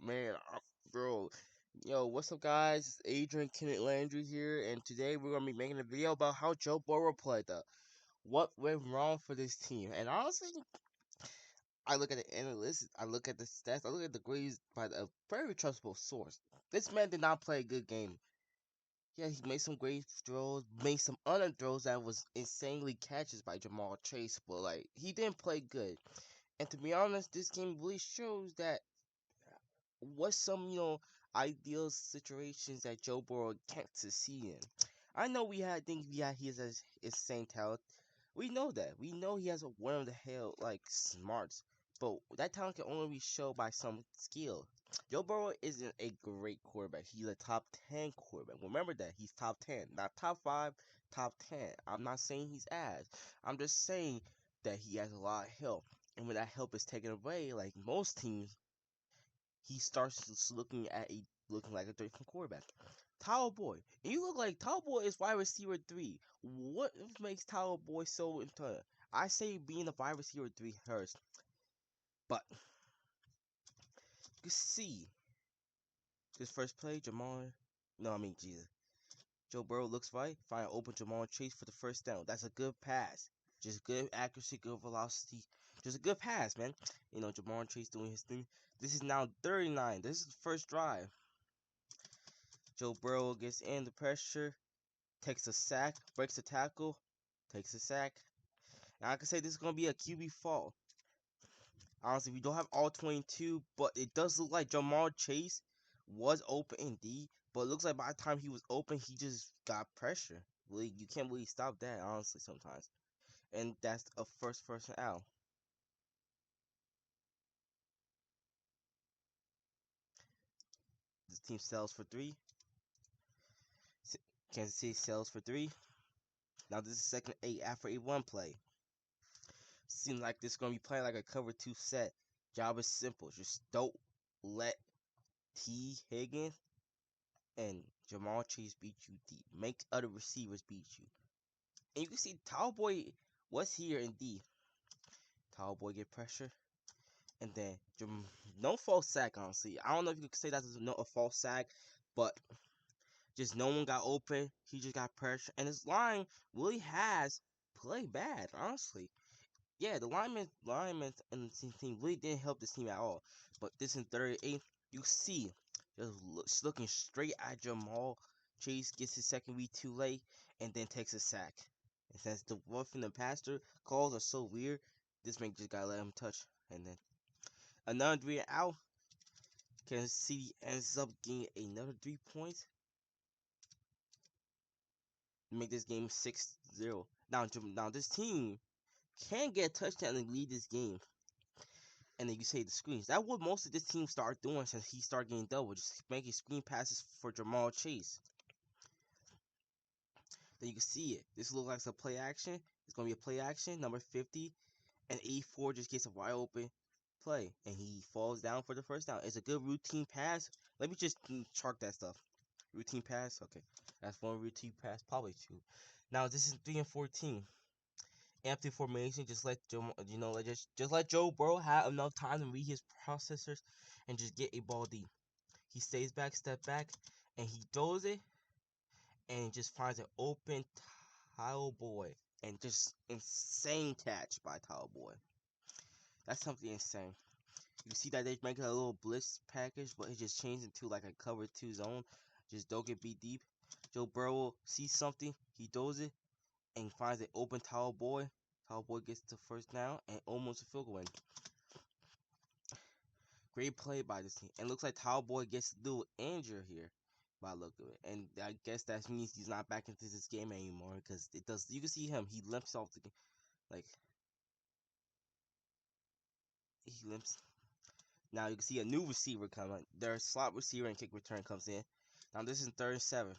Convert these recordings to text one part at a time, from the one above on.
man, bro. Yo, what's up, guys? It's Adrian Kenneth Landry here, and today we're gonna be making a video about how Joe Burrow played. What went wrong for this team? And honestly, I look at the analysts, I look at the stats, I look at the grades by a very trustable source. This man did not play a good game. Yeah, he made some great throws, made some other throws that was insanely catches by Jamal Chase, but like he didn't play good. And to be honest, this game really shows that what's some, ideal situations that Joe Burrow can't succeed in. I know we had think we had he has his insane talent. We know that. We know he has a one of the hell like smarts. But that talent can only be shown by some skill. Joe Burrow isn't a great quarterback. He's a top 10 quarterback. Remember that. He's top 10. Not top 5, top 10. I'm not saying he's ass. I'm just saying that he has a lot of help. And when that help is taken away, like most teams, he starts looking like a different quarterback. Towel Boy, and you look like Towel Boy is wide receiver 3. What makes Towel Boy so into? I say being a wide receiver 3 hurts, but you see this first play, Jamal. No, I mean Jesus. Joe Burrow looks right, find open Jamal Chase for the first down. That's a good pass. Just good accuracy, good velocity. Just a good pass, man. Jamal Chase doing his thing. This is now 39. This is the first drive. Joe Burrow gets in the pressure, takes a sack, breaks a tackle, takes a sack. Now I can say this is gonna be a QB fall. Honestly, we don't have all 22, but it does look like Jamal Chase was open indeed. But it looks like by the time he was open, he just got pressure. Really, you can't really stop that, honestly, sometimes. And that's a first person out. This team sells for 3. Kansas City sells for 3. Now this is second 8 after a 1 play. Seems like this is gonna be playing like a cover 2 set. Job is simple. Just don't let T. Higgins and Jamal Chase beat you deep. Make other receivers beat you. And you can see Tallboy was here in D. Tallboy get pressure. And then no false sack, honestly. I don't know if you could say that's a false sack, but just no one got open. He just got pressure. And his line really has played bad, honestly. Yeah, the linemen and the team really didn't help this team at all. But this in 38, you see, just looking straight at Jamal Chase gets his second read too late and then takes a sack. And since the wolf and the pastor calls are so weird, this man just gotta let him touch. And then another 3 out. Kansas City ends up getting another 3 points to make this game 6-0. Now this team can get a touchdown and lead this game. And then you say the screens. That's what most of this team start doing since he started getting double, just making screen passes for Jamal Chase. Then you can see it. This looks like a play action. It's gonna be a play action, number 50, and 84 just gets a wide open play, and he falls down for the first down. It's a good routine pass. Let me just chart that stuff. Routine pass, okay. That's one routine pass, probably two. Now this is 3 and 14. Empty formation, just let just let Joe Burrow have enough time to read his processors and just get a ball deep. He stays back, step back, and he throws it and just finds an open Tile Boy. And just insane catch by Tile Boy. That's something insane. You see that they make a little blitz package, but it just changed into like a cover 2 zone. Just don't get beat deep. Joe Burrow sees something, he throws it, and finds an open Towel Boy. Towel Boy gets the first down and almost a field goal win. Great play by this team. And looks like Towel Boy gets a little injured here by the look of it. And I guess that means he's not back into this game anymore because it does. You can see him. He limps off the game. Like, he limps. Now you can see a new receiver coming. Their slot receiver and kick return comes in. Now this is 37.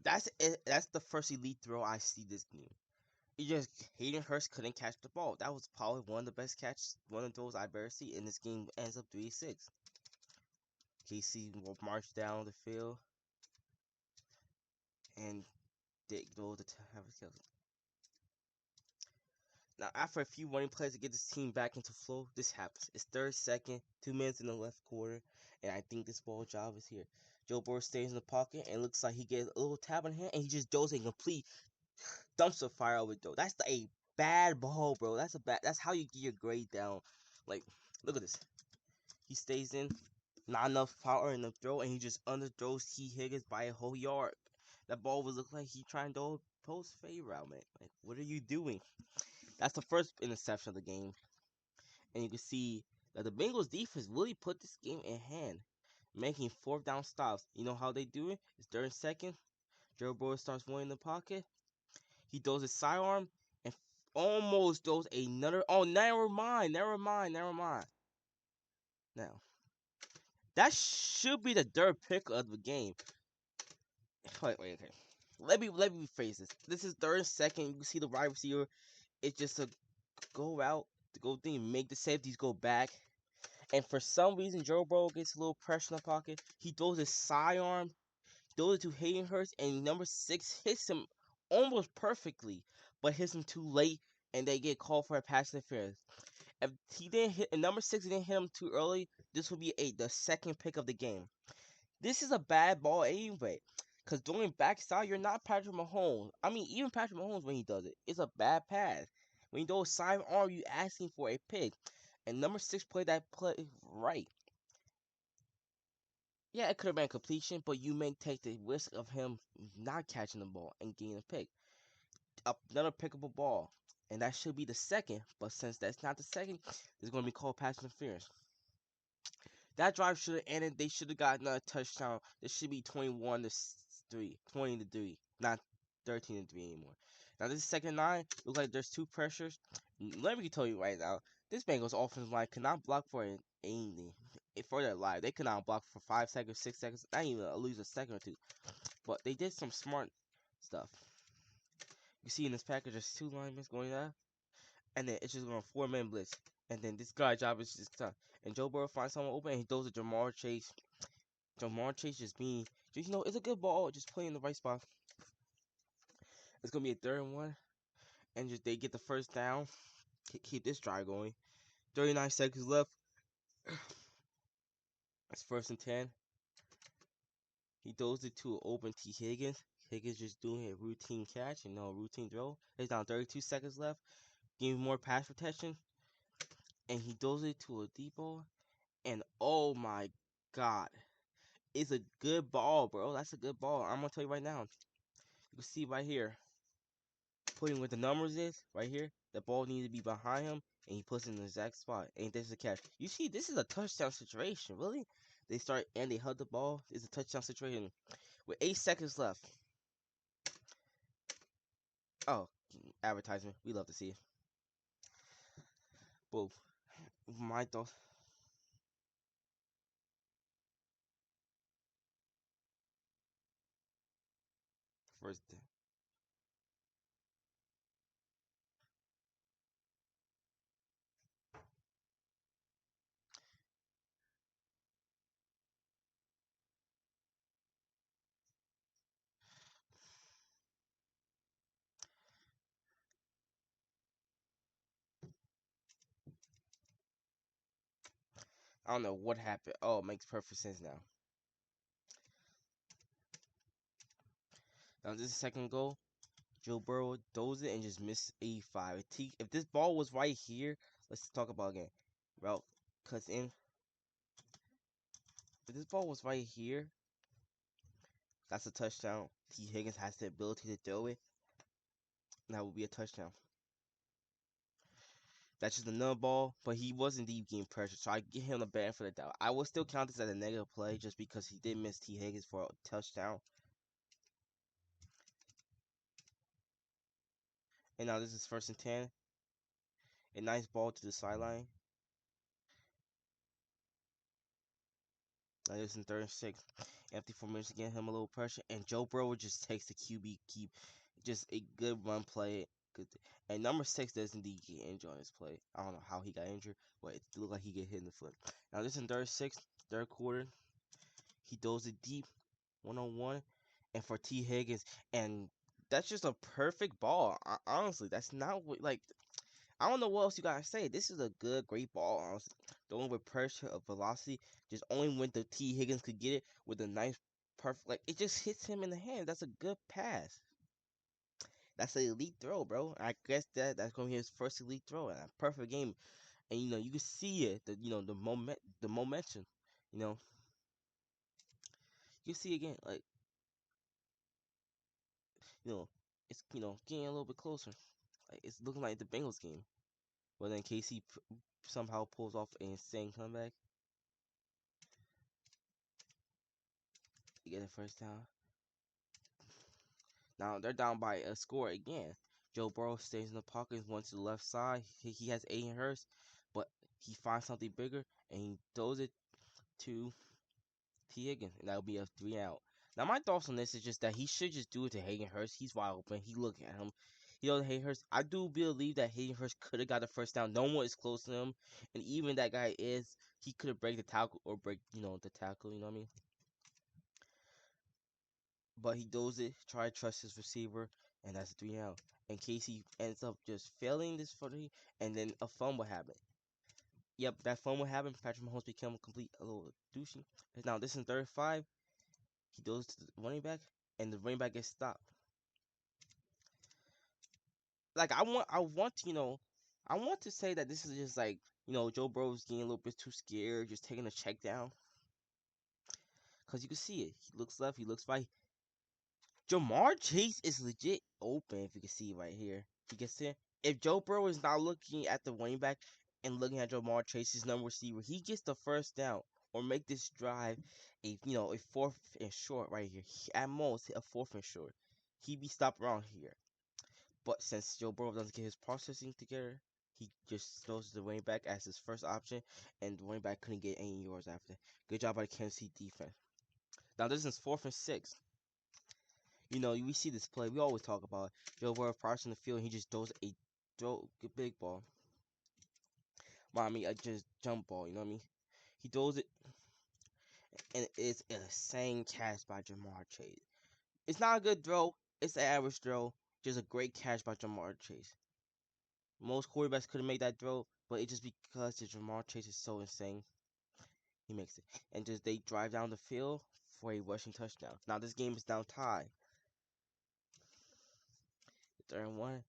That's it. That's the first elite throw I see this game. It just Hayden Hurst couldn't catch the ball. That was probably one of the best catches, one of those I've ever seen. And this game ends up 3-6. KC will march down the field and they go to have a kill. Now, after a few running plays to get this team back into flow, this happens. It's third, second, 2 minutes in the left quarter, and I think this ball job is here. Joe Burrow stays in the pocket and looks like he gets a little tap on hand, and he just does a complete dumpster fire over throw. That's a bad ball, bro. That's how you get your grade down. Like, look at this. He stays in, not enough power in the throw, and he just underthrows T. Higgins by a whole yard. That ball was look like he trying to throw post fade route, man. Like, what are you doing? That's the first interception of the game, and you can see that the Bengals defense really put this game in hand, making fourth down stops. You know how they do it? It's third and second. Joe Burrow starts winning the pocket. He throws his sidearm and almost throws another. Oh, never mind. Now that should be the third pick of the game. Wait, okay. Let me rephrase this. This is third and second. You can see the wide receiver. It's just a go out to go thing, make the safeties go back. And for some reason, Joe Burrow gets a little pressure in the pocket. He throws his sidearm, throws it to Hayden Hurst, and number 6 hits him almost perfectly, but hits him too late, and they get called for a pass interference. If he didn't hit, and number 6 didn't hit him too early, this would be the second pick of the game. This is a bad ball anyway. Because doing backside, you're not Patrick Mahomes. I mean, even Patrick Mahomes, when he does it, it's a bad pass. When you do a side arm, you asking for a pick. And number 6 played that play right. Yeah, it could have been completion, but you may take the risk of him not catching the ball and getting a pick. Another pickable ball. And that should be the second, but since that's not the second, it's going to be called pass interference. That drive should have ended. They should have gotten a touchdown. This should be 21 to 3, 20 to 3, not 13 to 3 anymore. Now this is second and 9. Looks like there's two pressures. Let me tell you right now, this Bengals offensive line cannot block for anything for their life. They cannot block for 5 seconds, 6 seconds, not even lose a second or two. But they did some smart stuff. You see in this package, there's two linemen going up, and then it's just going 4-man blitz. And then this guy's job is just tough. And Joe Burrow finds someone open, and he throws to Jamar Chase. Jamar Chase just being, it's a good ball, just playing in the right spot. It's gonna be a third and 1, and just they get the first down. Keep this drive going. 39 seconds left. It's first and 10. He throws it to an open T. Higgins. Higgins just doing a routine catch and no routine throw. It's down 32 seconds left. Giving more pass protection. And he throws it to a deep ball. And oh my god. It's a good ball, bro. That's a good ball. I'm gonna tell you right now. You can see right here. Putting what the numbers is right here. The ball needs to be behind him, and he puts it in the exact spot. And this is a catch. You see, this is a touchdown situation. Really? They start and they hug the ball. It's a touchdown situation with 8 seconds left. Oh, advertisement. We love to see it. Boom. My thoughts. First, I don't know what happened. Oh, it makes perfect sense now. Now this is second goal. Joe Burrow throws it and just missed 85. If this ball was right here, let's talk about again. Route cuts in. If this ball was right here, that's a touchdown. T. Higgins has the ability to throw it. That would be a touchdown. That's just another ball, but he was indeed getting pressure, so I get him the benefit of the doubt. I will still count this as a negative play just because he did miss T. Higgins for a touchdown. And now this is first and 10. A nice ball to the sideline. Now this is in third and 6. Empty formation to get him a little pressure. And Joe Burrow just takes the QB keep. Just a good run play. Good. And number 6 does indeed get injured on this play. I don't know how he got injured, but it looked like he get hit in the foot. Now this is in third and 6, third quarter. He throws it deep, 1-on-1, and for T. Higgins. And that's just a perfect ball. Honestly, that's not what, like, I don't know what else you gotta say. This is a good, great ball. Honestly. Throwing with pressure of velocity, just only when the T Higgins could get it with a nice, perfect. Like it just hits him in the hand. That's a good pass. That's an elite throw, bro. I guess that's gonna be his first elite throw. And a perfect game, and you can see it. The momentum. You know, you see again, like you know, it's getting a little bit closer. Like it's looking like the Bengals game. But then KC somehow pulls off an insane comeback. They get a first down. Now they're down by a score again. Joe Burrow stays in the pocket, one to the left side. He has Aiden Hurst, but he finds something bigger and he throws it to T Higgins, and that'll be a 3-out. Now my thoughts on this is just that he should just do it to Hayden Hurst. He's wide open. He look at him. He knows Hayden Hurst. I do believe that Hayden Hurst could have got the first down. No one is close to him, and even that guy is. He could have break the tackle or break the tackle. You know what I mean? But he does it. Try to trust his receiver, and that's a 3-out. And Casey ends up just failing this for the, and then a fumble happened. Yep, that fumble happened. Patrick Mahomes became a little douchey. Now this is 35. He goes to the running back, and the running back gets stopped. Like I want to say that this is just like Joe Burrow's getting a little bit too scared, just taking a check down, cause you can see it. He looks left, he looks right. Jamar Chase is legit open. If you can see right here, you can see if Joe Burrow is not looking at the running back and looking at Jamar Chase's number receiver, he gets the first down or make this drive a fourth and short right here. At most a fourth and short. He be stopped around here. But since Joe Burrow doesn't get his processing together, he just throws the running back as his first option, and the running back couldn't get any yards after that. Good job by the Kansas City defense. Now this is 4th and 6. We see this play. We always talk about it. Joe Burrow parks in the field, and he just throws a big ball. A just jump ball. You know what I mean? He throws it, and it's an insane catch by Jamar Chase. It's not a good throw. It's an average throw. Just a great catch by Jamar Chase. Most quarterbacks couldn't make that throw, but it's just because the Jamar Chase is so insane. He makes it. And just they drive down the field for a rushing touchdown. Now this game is now tied. 3-1.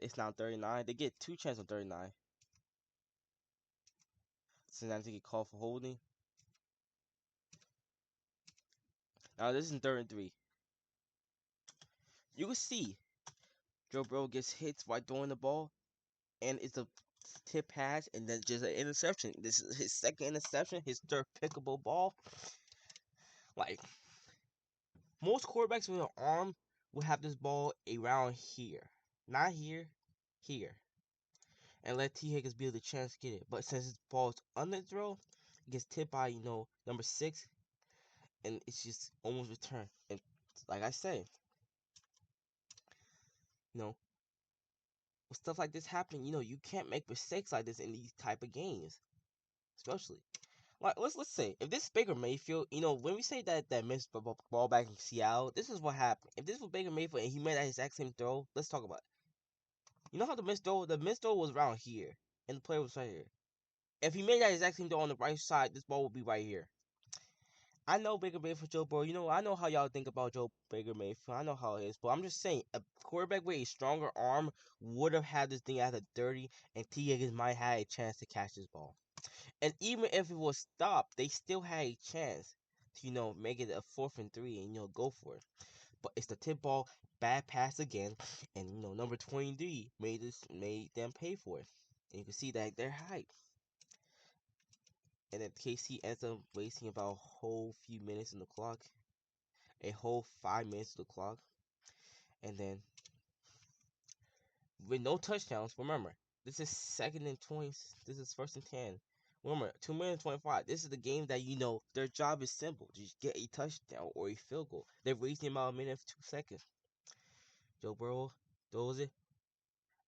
It's now 39. They get 2 chances on 39. Cincinnati get called for holding. Now this is 3rd and 3. You can see Joe Burrow gets hit while throwing the ball, and it's a tip pass, and then just an interception. This is his second interception, his third pickable ball. Like most quarterbacks with an arm will have this ball around here, not here, here, and let T Higgins be the chance to get it. But since his ball is under throw, it gets tipped by number 6, and it's just almost returned. And like I say, you know, with stuff like this happening, you can't make mistakes like this in these type of games, especially. Like let's say if this is Baker Mayfield, when we say that missed ball back in Seattle, this is what happened. If this was Baker Mayfield and he made that exact same throw, let's talk about it. You know how the missed throw was around here, and the play was right here. If he made that exact same throw on the right side, this ball would be right here. I know Baker Mayfield, Joe Burrow. I know how y'all think about Joe Baker Mayfield. I know how it is, but I'm just saying a quarterback with a stronger arm would have had this thing at the 30, and T Higgins might have a chance to catch this ball. And even if it was stopped, they still had a chance to, make it a 4th and 3 and, go for it. But it's the tip ball, bad pass again, and, number 23 made them pay for it. And you can see that they're hyped. And then KC ends up wasting about a whole few minutes on the clock. A whole 5 minutes on the clock. And then, with no touchdowns, remember, this is 2nd and 20. This is 1st and 10. Remember, 2 minutes 25. This is the game that their job is simple. Just get a touchdown or a field goal. They're wasting about a minute and 2 seconds. Joe Burrow throws it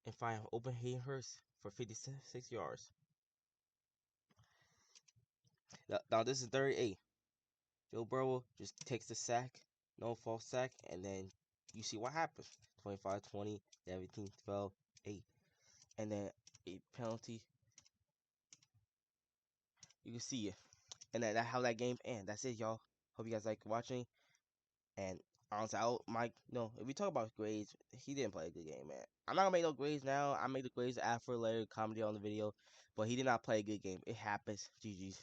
and find open Hayden Hurst for 56 yards. Now this is 38. Joe Burrow just takes the sack, no false sack, and then you see what happens. 25-20, 17-12, 8. and then a penalty. You can see it, and that how that game ends. That's it, y'all. Hope you guys like watching. And honestly, no. If we talk about grades, he didn't play a good game, man. I'm not gonna make no grades now. I made the grades after later comedy on the video, but he did not play a good game. It happens. GG's.